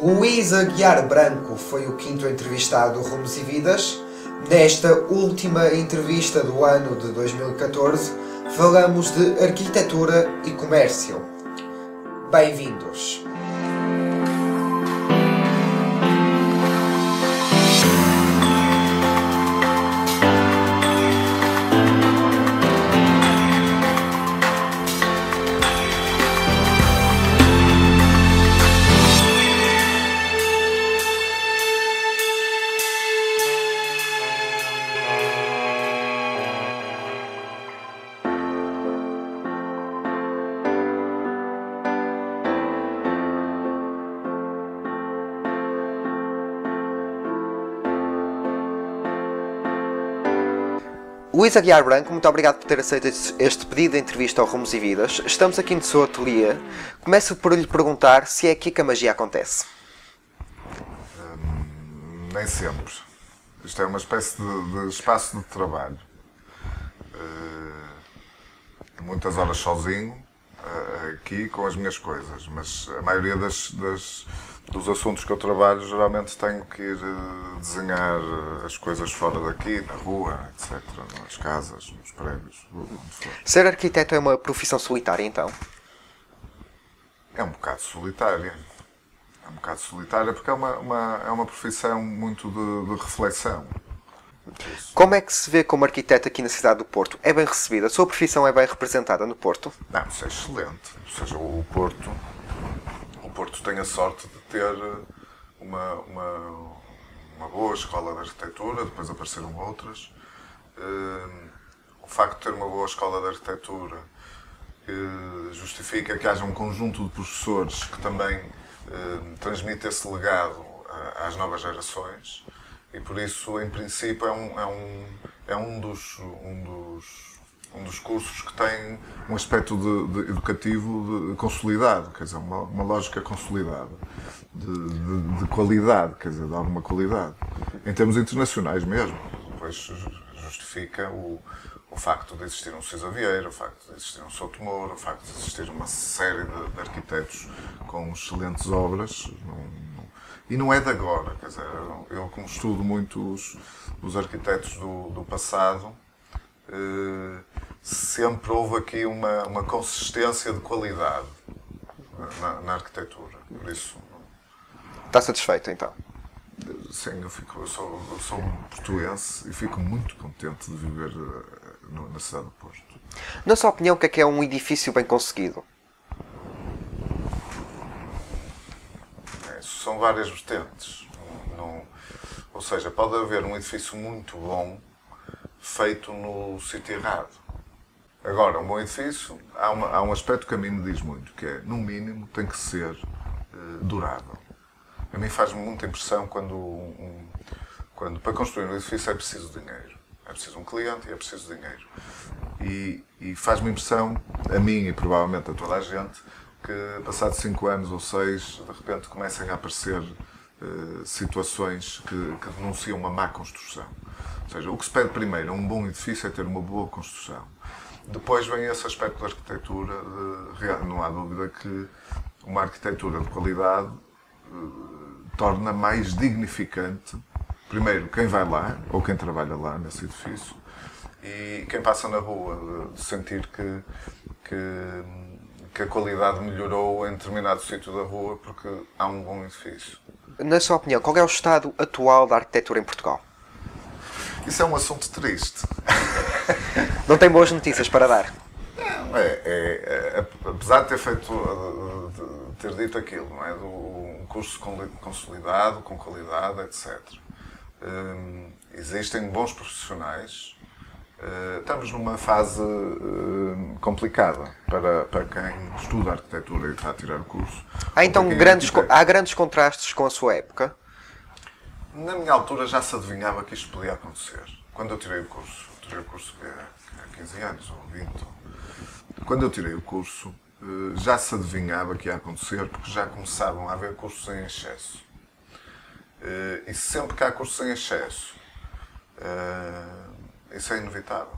Luís Aguiar Branco foi o quinto entrevistado do Rumos e Vidas. Nesta última entrevista do ano de 2014, falamos de arquitetura e comércio. Bem-vindos! Luís Aguiar Branco, muito obrigado por ter aceito este pedido de entrevista ao Rumos e Vidas. Estamos aqui no seu ateliê. Começo por lhe perguntar se é aqui que a magia acontece. Nem sempre. Isto é uma espécie de espaço de trabalho. Muitas horas sozinho, aqui com as minhas coisas, mas a maioria dos assuntos que eu trabalho geralmente tenho que ir desenhar as coisas fora daqui, na rua, etc., nas casas, nos prédios, onde for. Ser arquiteto é uma profissão solitária, então? É um bocado solitária. É um bocado solitária porque é uma profissão muito de reflexão. Como é que se vê como arquiteto aqui na cidade do Porto? É bem recebida? A sua profissão é bem representada no Porto? Não, isso é excelente. Ou seja, o Porto tem a sorte de ter uma boa escola de arquitetura, depois apareceram outras. O facto de ter uma boa escola de arquitetura justifica que haja um conjunto de professores que também transmite esse legado às novas gerações. E por isso, em princípio, é um dos cursos que tem um aspecto de educativo consolidado, quer dizer, uma lógica consolidada, de qualidade, quer dizer, de alguma qualidade, em termos internacionais mesmo. Depois justifica o facto de existir um César Vieira, o facto de existir um Souto Moura, o facto de existir uma série de arquitetos com excelentes obras. E não é de agora, quer dizer, eu como estudo muito os arquitetos do passado, sempre houve aqui uma consistência de qualidade na arquitetura, por isso... Está satisfeito, então? Sim, eu sou um portuense e fico muito contente de viver na cidade do Porto. Na sua opinião, o que é um edifício bem conseguido? São várias vertentes. Ou seja, pode haver um edifício muito bom feito no sítio errado. Agora, um bom edifício, há um aspecto que a mim me diz muito, que é, no mínimo, tem que ser durável. A mim faz-me muita impressão quando para construir um edifício é preciso dinheiro. É preciso um cliente e é preciso dinheiro. E faz-me impressão, a mim e provavelmente a toda a gente, que passados 5 anos ou 6, de repente comecem a aparecer situações que denunciam uma má construção. Ou seja, o que se pede primeiro a um bom edifício é ter uma boa construção. Depois vem esse aspecto da arquitetura, não há dúvida que uma arquitetura de qualidade torna mais dignificante, primeiro, quem vai lá, ou quem trabalha lá nesse edifício, e quem passa na rua, de sentir que a qualidade melhorou em determinado sítio da rua porque há um bom edifício. Na sua opinião, qual é o estado atual da arquitetura em Portugal? Isso é um assunto triste. Não tem boas notícias para dar? Apesar de ter dito aquilo, não é? Um curso consolidado, com qualidade, etc. Existem bons profissionais. Estamos numa fase complicada para quem estuda arquitetura e está a tirar o curso. Há então grandes contrastes com a sua época? Na minha altura já se adivinhava que isto podia acontecer. Quando eu tirei o curso há 15 anos ou 20, quando eu tirei o curso já se adivinhava que ia acontecer porque já começavam a haver cursos em excesso. E sempre que há cursos em excesso, isso é inevitável.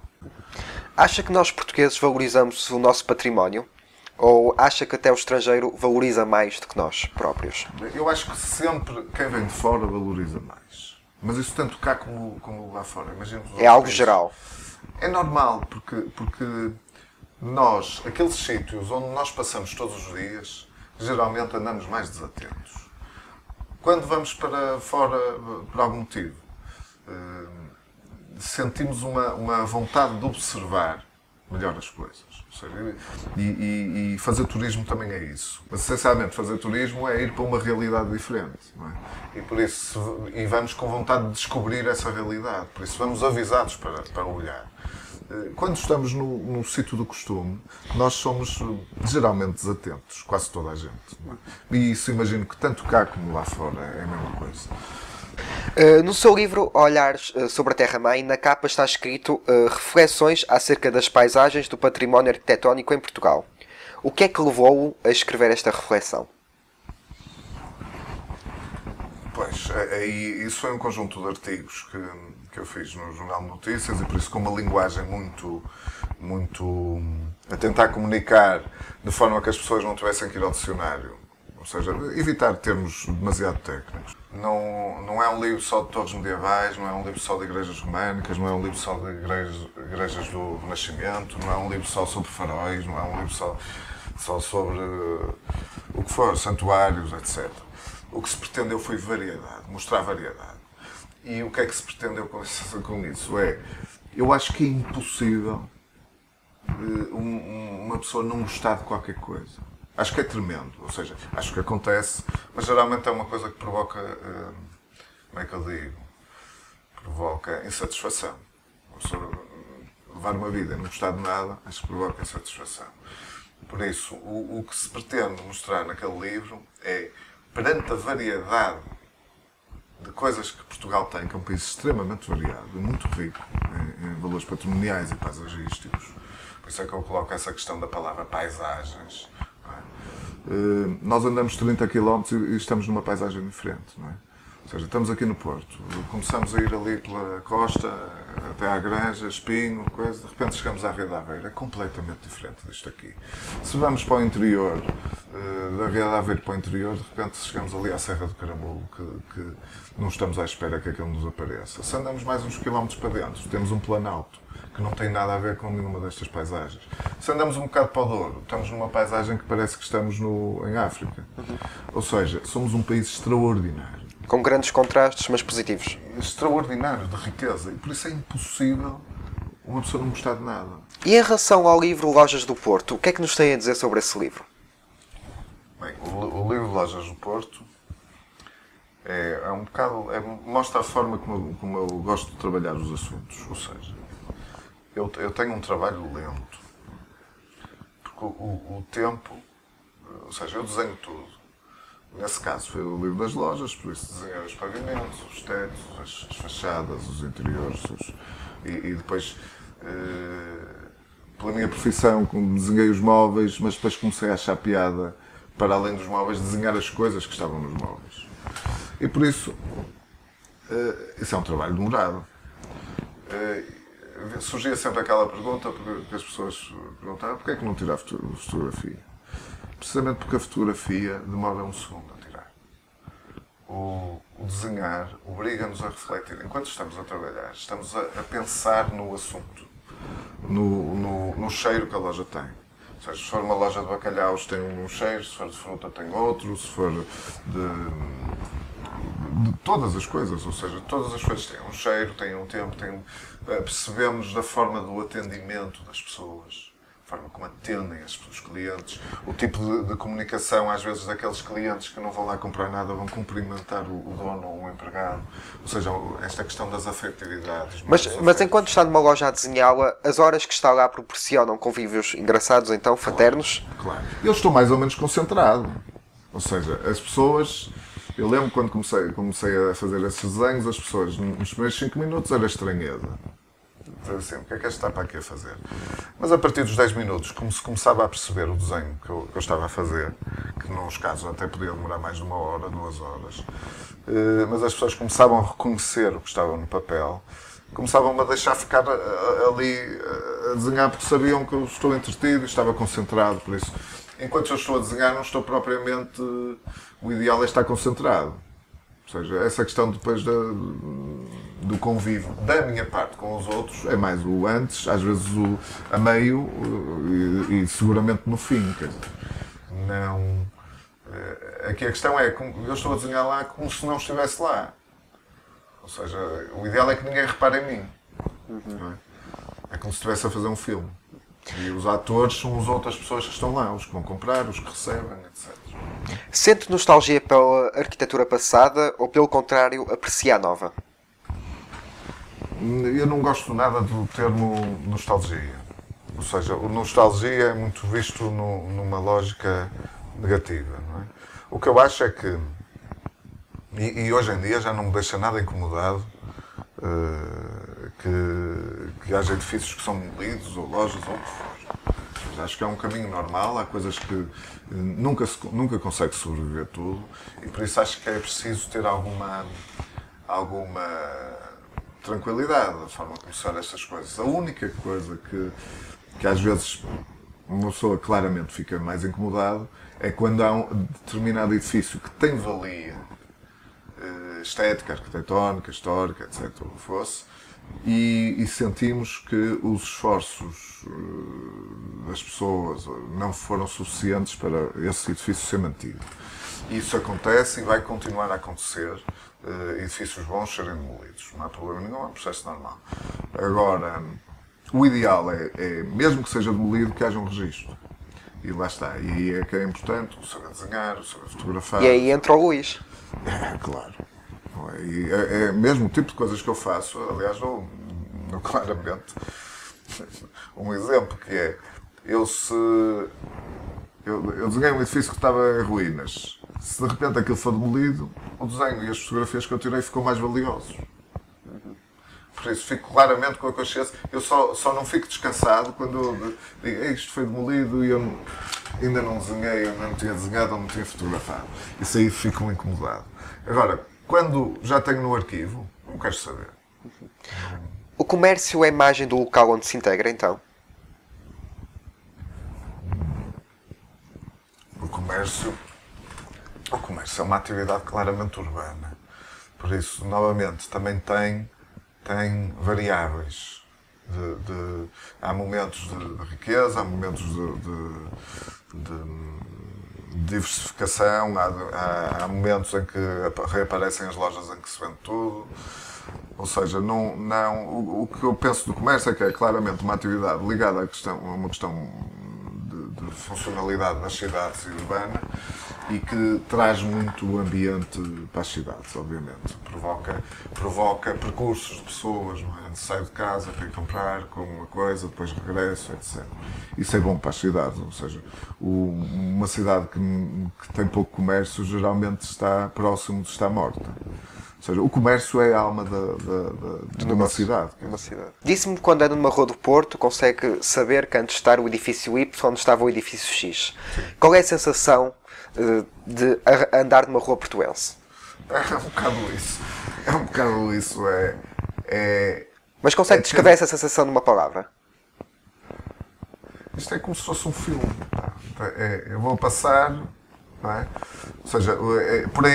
Acha que nós portugueses valorizamos o nosso património? Ou acha que até o estrangeiro valoriza mais do que nós próprios? Eu acho que sempre quem vem de fora valoriza mais. Mas isso tanto cá como lá fora. É algo geral. É normal, porque nós, aqueles sítios onde nós passamos todos os dias, geralmente andamos mais desatentos. Quando vamos para fora por algum motivo, sentimos uma vontade de observar melhor as coisas. E fazer turismo também é isso. Mas, essencialmente, fazer turismo é ir para uma realidade diferente. Não é? E por isso, vamos com vontade de descobrir essa realidade. Por isso, vamos avisados para olhar. Quando estamos no sítio do costume, nós somos geralmente desatentos, quase toda a gente. Não é? E isso imagino que tanto cá como lá fora é a mesma coisa. No seu livro Olhares sobre a Terra-mãe, na capa está escrito reflexões acerca das paisagens do património arquitetónico em Portugal. O que é que levou-o a escrever esta reflexão? Pois, isso foi um conjunto de artigos que eu fiz no Jornal de Notícias e por isso com uma linguagem muito a tentar comunicar de forma que as pessoas não tivessem que ir ao dicionário. Ou seja, evitar termos demasiado técnicos. Não é um livro só de torres medievais, não é um livro só de igrejas românicas, não é um livro só de igrejas do Renascimento, não é um livro só sobre faróis, não é um livro só sobre o que for, santuários, etc. O que se pretendeu foi variedade, mostrar variedade. E o que é que se pretendeu com isso? Eu acho que é impossível uma pessoa não gostar de qualquer coisa. Acho que é tremendo, ou seja, acho que acontece, mas geralmente é uma coisa que provoca, como é que eu digo, provoca insatisfação. A pessoa levar uma vida e não gostar de nada, acho que provoca insatisfação. Por isso, o que se pretende mostrar naquele livro é, perante a variedade de coisas que Portugal tem, que é um país extremamente variado e muito rico em valores patrimoniais e paisagísticos, por isso é que eu coloco essa questão da palavra paisagens. Nós andamos 30 km e estamos numa paisagem diferente, não é? Ou seja, estamos aqui no Porto, começamos a ir ali pela costa, até à Granja, Espinho, coisa, de repente chegamos à Ria de Aveiro, é completamente diferente disto aqui. Se vamos para o interior, da Ria de Aveiro para o interior, de repente chegamos ali à Serra do Caramulo, que não estamos à espera que aquilo nos apareça. Se andamos mais uns quilómetros para dentro, temos um planalto, que não tem nada a ver com nenhuma destas paisagens. Se andamos um bocado para o Douro, estamos numa paisagem que parece que estamos em África. Ou seja, somos um país extraordinário. Com grandes contrastes, mas positivos. Extraordinário, de riqueza. E por isso é impossível uma pessoa não gostar de nada. E em relação ao livro Lojas do Porto, o que é que nos tem a dizer sobre esse livro? Bem, o livro Lojas do Porto é um bocado... mostra a forma como eu gosto de trabalhar os assuntos. Ou seja, eu tenho um trabalho lento. Porque o tempo... Ou seja, eu desenho tudo. Nesse caso foi o livro das lojas, por isso desenhei os pavimentos, os tetos, as fachadas, os interiores. E depois, pela minha profissão, desenhei os móveis, mas depois comecei a achar piada, para além dos móveis, desenhar as coisas que estavam nos móveis. E por isso, isso é um trabalho demorado. Surgia sempre aquela pergunta, porque as pessoas perguntavam porquê é que não tirar fotografia? Precisamente porque a fotografia demora um segundo a tirar. O desenhar obriga-nos a refletir. Enquanto estamos a trabalhar, estamos a pensar no assunto, no cheiro que a loja tem. Ou seja, se for uma loja de bacalhaus tem um cheiro, se for de fruta tem outro, se for de todas as coisas, ou seja, todas as coisas têm um cheiro, têm um tempo, percebemos da forma do atendimento das pessoas. A forma como atendem os clientes, o tipo de comunicação, às vezes, daqueles clientes que não vão lá comprar nada, vão cumprimentar o dono ou o empregado. Ou seja, esta questão das afetividades. Mas enquanto está numa loja a desenhá-la, as horas que está lá proporcionam convívios engraçados, então, fraternos? Claro. Eu estou mais ou menos concentrado. Ou seja, as pessoas... Eu lembro quando comecei a fazer esses desenhos, as pessoas, nos primeiros 5 minutos, era estranheza. Assim, o que é que este está para aqui a fazer? Mas a partir dos 10 minutos, como se começava a perceber o desenho que eu estava a fazer, que nos casos até podia demorar mais de 1 hora, 2 horas, mas as pessoas começavam a reconhecer o que estava no papel, começavam a deixar ficar ali a desenhar porque sabiam que eu estou entretido e estava concentrado, por isso enquanto eu estou a desenhar, não estou propriamente... O ideal é estar concentrado. Ou seja, essa questão depois do convívio da minha parte com os outros é mais o antes, às vezes o a meio e seguramente no fim. Quer dizer, não... Aqui a questão é, eu estou a desenhar lá como se não estivesse lá. Ou seja, o ideal é que ninguém repare em mim. Não é? É como se estivesse a fazer um filme. E os atores são as outras pessoas que estão lá, os que vão comprar, os que recebem, etc. Sente nostalgia pela arquitetura passada ou, pelo contrário, aprecia a nova? Eu não gosto nada do termo nostalgia. Ou seja, o nostalgia é muito visto numa lógica negativa. Não é? O que eu acho é que, e hoje em dia já não me deixa nada incomodado, que haja edifícios que são demolidos, ou lojas, ou o que for. Mas acho que é um caminho normal, há coisas que nunca consegue sobreviver tudo, e por isso acho que é preciso ter alguma tranquilidade da forma como se olha estas coisas. A única coisa que às vezes uma pessoa claramente fica mais incomodado é quando há um determinado edifício que tem valia estética, arquitetónica, histórica, etc., o que fosse, e sentimos que os esforços das pessoas não foram suficientes para esse edifício ser mantido. Isso acontece e vai continuar a acontecer, edifícios bons serem demolidos. Não há problema nenhum, é um processo normal. Agora, o ideal é mesmo que seja demolido, que haja um registro. E lá está. E aí é que é importante o saber desenhar, o saber fotografar. E aí entra o Luís. Claro. E é mesmo o tipo de coisas que eu faço. Aliás, dou claramente um exemplo que é, eu desenhei um edifício que estava em ruínas. Se de repente aquilo for demolido, o desenho e as fotografias que eu tirei ficam mais valiosos. Por isso, fico claramente com a consciência. Eu só não fico descansado quando eu digo, isto foi demolido e eu ainda não desenhei, eu não tinha desenhado ou não tinha fotografado. Isso aí fico incomodado. Agora, quando já tenho no arquivo, não quero saber. O comércio é a imagem do local onde se integra, então? O comércio é uma atividade claramente urbana. Por isso, novamente, também tem variáveis. Há momentos de riqueza, há momentos de diversificação, há momentos em que reaparecem as lojas em que se vende tudo. Ou seja, o que eu penso do comércio é que é claramente uma atividade ligada a uma questão de funcionalidade das cidades e urbana, e que traz muito o ambiente para as cidades, obviamente. Provoca percursos de pessoas, não é? Saio de casa para ir comprar com uma coisa, depois regresso, etc. Isso é bom para as cidades, ou seja, uma cidade que tem pouco comércio geralmente está próximo de estar morta. Ou seja, o comércio é a alma de uma cidade. Disse-me que quando anda numa rua do Porto consegue saber que antes de estar o edifício Y, onde estava o edifício X. Sim. Qual é a sensação de andar numa rua portuense? É um bocado isso. Mas consegue descrever essa sensação numa palavra? Isto é como se fosse um filme. Eu vou passar, não é? Ou seja,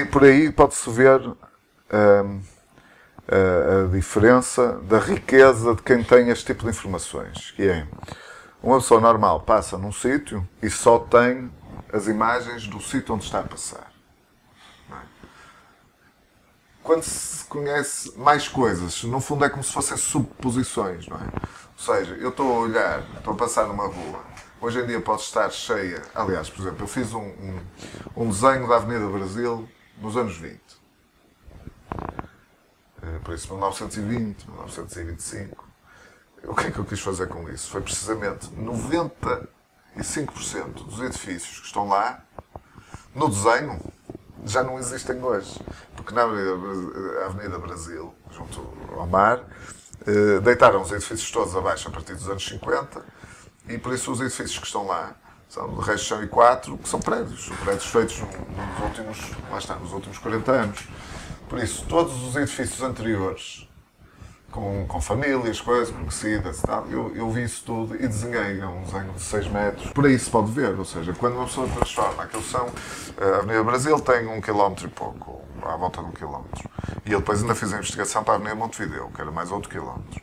por aí pode-se ver a diferença da riqueza de quem tem este tipo de informações, que é uma pessoa normal passa num sítio e só tem as imagens do sítio onde está a passar. Não é? Quando se conhece mais coisas, no fundo é como se fossem subposições, não é? Ou seja, eu estou a passar numa rua, hoje em dia pode estar cheia, aliás, por exemplo, eu fiz um desenho da Avenida Brasil nos anos 20. Por isso, 1920, 1925. O que é que eu quis fazer com isso? Foi precisamente 95% dos edifícios que estão lá, no desenho, já não existem hoje. Porque na Avenida Brasil, junto ao mar, deitaram os edifícios todos abaixo a partir dos anos 50, e por isso os edifícios que estão lá são de resto são I4, que são prédios feitos nos últimos 40 anos. Por isso, todos os edifícios anteriores com famílias, coisas, conhecidas e tal. Eu vi isso tudo e desenhei um desenho de 6 metros. Por aí se pode ver, ou seja, quando uma pessoa transforma, aquilo são... A Avenida Brasil tem 1 km e pouco, à volta de 1 km. E eu depois ainda fiz a investigação para a Avenida Montevideo, que era mais outro quilómetro.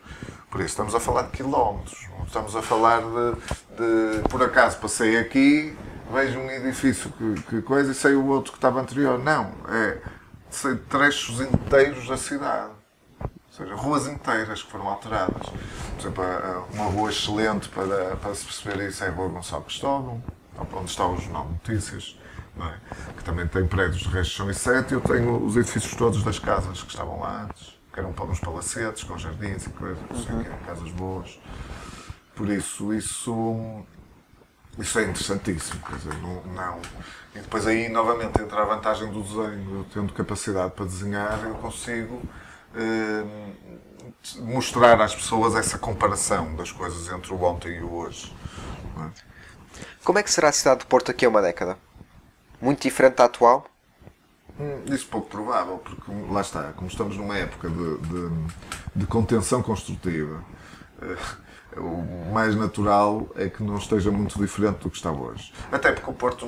Por isso, estamos a falar de quilómetros. Não estamos a falar de por acaso, passei aqui, vejo um edifício que coisa e sei o outro que estava anterior. Não, sei trechos inteiros da cidade. Ou seja, ruas inteiras que foram alteradas. Por exemplo, uma rua excelente para se perceber isso é a Rua Gonçalo Cristóvão, onde está o Jornal de Notícias, não é? Que também tem prédios de resto são 7. Eu tenho os edifícios todos das casas que estavam lá antes, que eram uns palacetes com jardins e coisas, não sei o quê, casas boas. Por isso é interessantíssimo, quer dizer, não. E depois aí, novamente, entra a vantagem do desenho. Eu tendo capacidade para desenhar, eu consigo mostrar às pessoas essa comparação das coisas entre o ontem e o hoje. Não é? Como é que será a cidade de Porto daqui a uma década? Muito diferente da atual? Isso é pouco provável, porque lá está, como estamos numa época de contenção construtiva, o mais natural é que não esteja muito diferente do que está hoje. Até porque o Porto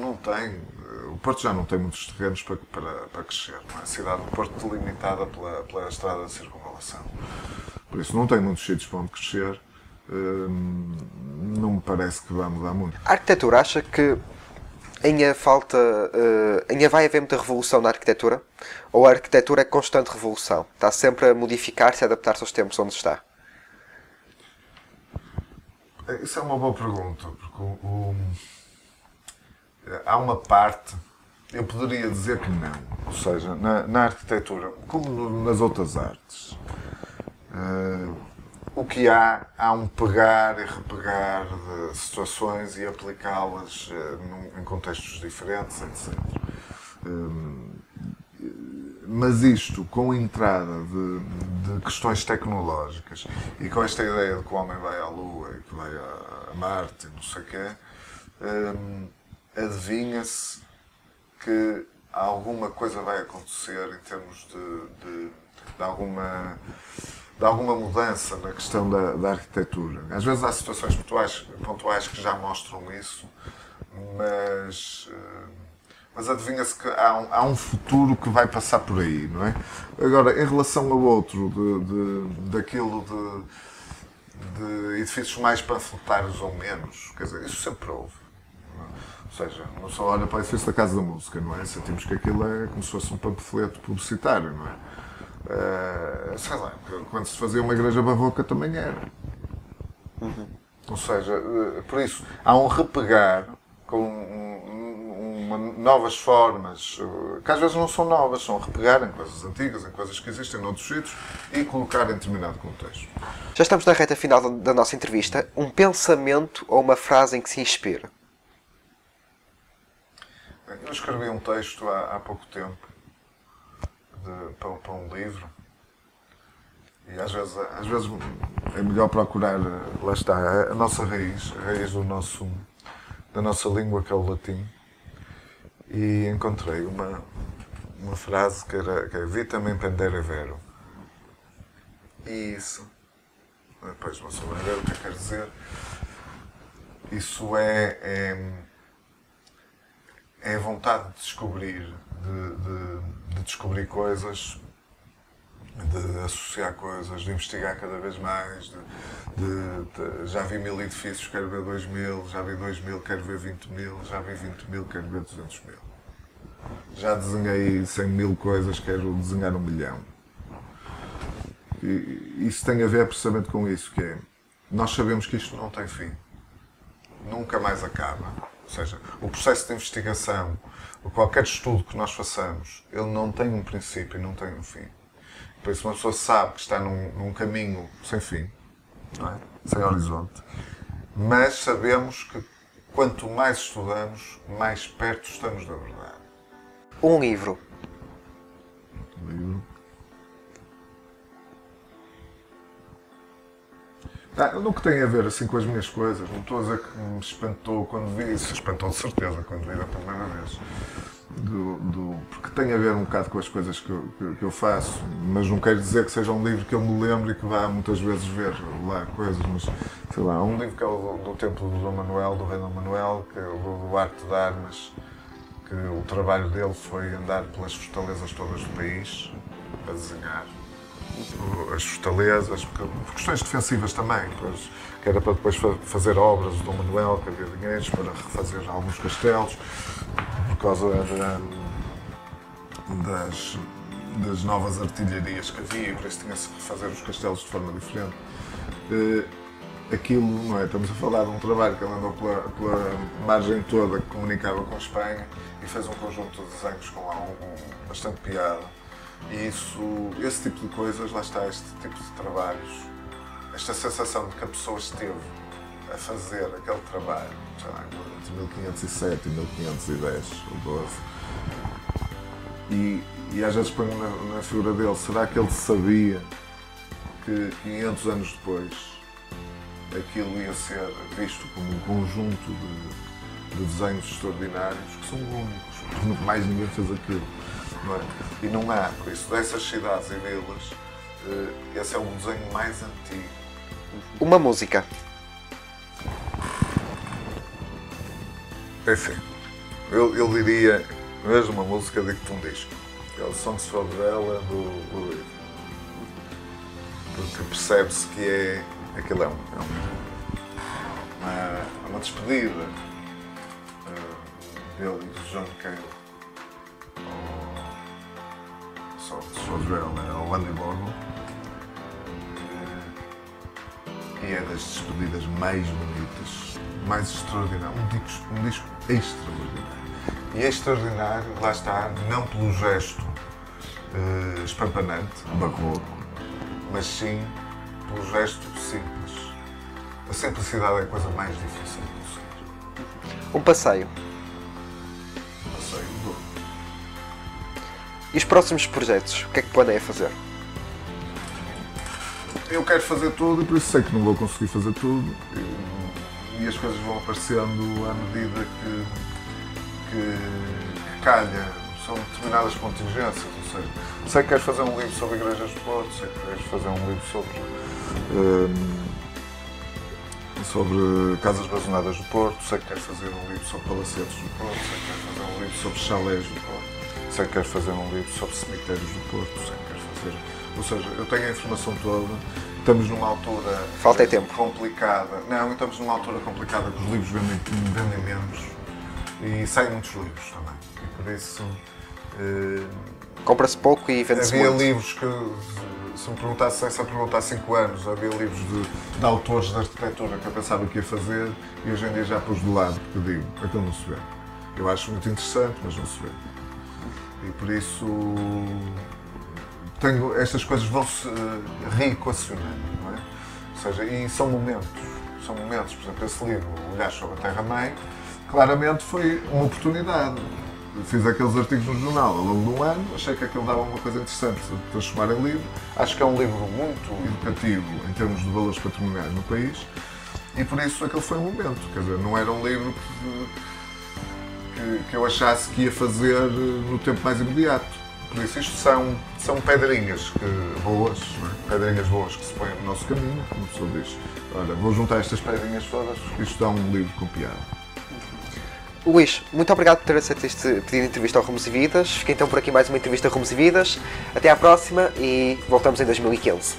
já não tem muitos terrenos para crescer. Não é? A cidade do Porto é delimitada pela estrada de circunvalação. Por isso não tem muitos sítios para onde crescer. Não me parece que vá mudar muito. A arquitetura acha que ainda vai haver muita revolução na arquitetura? Ou a arquitetura é constante revolução? Está sempre a modificar-se e a adaptar-se aos tempos onde está? Isso é uma boa pergunta, porque há uma parte, eu poderia dizer que não, ou seja, na arquitetura, como nas outras artes, o que há um pegar e repegar de situações e aplicá-las em contextos diferentes, etc. Mas isto, com a entrada de questões tecnológicas e com esta ideia de que o homem vai à Lua e que vai a Marte e não sei o quê, adivinha-se que alguma coisa vai acontecer em termos de alguma mudança na questão da arquitetura. Às vezes há situações pontuais que já mostram isso, mas adivinha-se que há um futuro que vai passar por aí, não é? Agora, em relação ao outro, daquilo de edifícios mais panfletários ou menos, quer dizer, isso sempre houve. Ou seja, não só olha para o edifício da Casa da Música, não é? Sentimos que aquilo é como se fosse um panfleto publicitário, não é? Sei lá, quando se fazia uma igreja barroca também era. Ou seja, por isso, há um repegar com novas formas, que às vezes não são novas, são repegar em coisas antigas, em coisas que existem noutros sítios e colocar em determinado contexto. Já estamos na reta final da nossa entrevista. Um pensamento ou uma frase em que se inspira? Eu escrevi um texto há pouco tempo para um livro e às vezes é melhor procurar, lá está, a nossa raiz, a raiz da nossa língua, que é o latim. E encontrei uma frase que é vitam impendere vero. E isso, depois uma pessoa vai ver o que quer dizer. Isso é a vontade de descobrir, de descobrir coisas, de associar coisas, de investigar cada vez mais. Já vi 1000 edifícios, quero ver 2000, já vi 2000, quero ver 20.000, já vi 20.000, quero ver 200.000. Já desenhei 100.000 coisas, quero desenhar 1 milhão. E isso tem a ver precisamente com isso, que é, nós sabemos que isto não tem fim. Nunca mais acaba. Ou seja, o processo de investigação, ou qualquer estudo que nós façamos, ele não tem um princípio e não tem um fim. Por isso uma pessoa sabe que está num caminho sem fim, não é? Sem horizonte. Mas sabemos que quanto mais estudamos, mais perto estamos da verdade. Um livro. No que tem a ver assim com as minhas coisas, não estou a dizer que me espantou quando vi isso, espantou de certeza quando vi da primeira vez. porque tem a ver um bocado com as coisas que eu faço, mas não quer dizer que seja um livro que eu me lembre e que vá muitas vezes ver lá coisas, mas sei lá, um livro que é o do Templo do Dom Manuel, do Rei Dom Manuel, que é o do Arte de Armas, que o trabalho dele foi andar pelas fortalezas todas do país, a desenhar as fortalezas, por questões defensivas também, pois, que era para depois fazer obras do Dom Manuel, que havia dinheiros para refazer alguns castelos, por causa das novas artilharias que havia, e por isso tinha-se que refazer os castelos de forma diferente. Aquilo, não é? Estamos a falar de um trabalho que ele andou pela margem toda que comunicava com a Espanha e fez um conjunto de desenhos com bastante piada. E esse tipo de coisas, lá está, este tipo de trabalhos, esta sensação de que a pessoa esteve a fazer aquele trabalho, sei lá, entre 1507 e 1510 ou 12, e às vezes ponho na figura dele, será que ele sabia que 500 anos depois aquilo ia ser visto como um conjunto de desenhos extraordinários que são únicos, porque nunca mais ninguém fez aquilo, não é? E não há, por isso, dessas cidades e vilas, esse é o desenho mais antigo. Uma música. Enfim, eu diria, mesmo uma música, digo-te um disco, que é o Songs for Bella do livro, porque percebe-se que aquilo é uma despedida dele e do John Cale ao Songs for Bella, ao Andy Warhol, e é das despedidas mais bonitas, mais extraordinárias, um disco extraordinário. E é extraordinário, lá está, não pelo gesto espampanante, barroco, mas sim pelo gesto simples. A simplicidade é a coisa mais difícil de conseguir. Um passeio. Um passeio bom. E os próximos projetos? O que é que planeia fazer? Eu quero fazer tudo e por isso sei que não vou conseguir fazer tudo. E as coisas vão aparecendo à medida que calha. São determinadas contingências. Ou seja, sei que queres fazer um livro sobre igrejas do Porto, sei que queres fazer um livro sobre casas bastonadas do Porto, sei que queres fazer um livro sobre palacetes do Porto, sei que queres fazer um livro sobre chalés do Porto, sei que queres fazer um livro sobre cemitérios do Porto, sei que queres fazer... Ou seja, eu tenho a informação toda, estamos numa altura... Falta é tempo. Complicada. Não, estamos numa altura complicada que os livros vendem menos e saem muitos livros também. E por isso... Compra-se pouco e vende-se muito. Havia livros que, se me perguntasse, se a perguntar há 5 anos, havia livros de autores de arquitetura que eu pensava que ia fazer e hoje em dia já pus de lado, porque digo, aquilo não se vê. Eu acho muito interessante, mas não se vê. E por isso, estas coisas vão-se reequacionando, não é? Ou seja, e são momentos, por exemplo, esse livro, Olhar sobre a Terra-mãe, claramente foi uma oportunidade. Fiz aqueles artigos no jornal ao longo de um ano, achei que aquilo dava uma coisa interessante de transformar em livro. Acho que é um livro muito educativo em termos de valores patrimoniais no país e por isso aquele foi um momento. Quer dizer, não era um livro que eu achasse que ia fazer no tempo mais imediato. Por isso isto são pedrinhas boas, não é? Pedrinhas boas que se põem no nosso caminho, como a pessoa diz. Olha, vou juntar estas pedrinhas todas, isto dá um livro com piada. Luís, muito obrigado por ter aceito este pedido de entrevista ao Rumos e Vidas. Fica então por aqui mais uma entrevista ao Rumos e Vidas. Até à próxima e voltamos em 2015.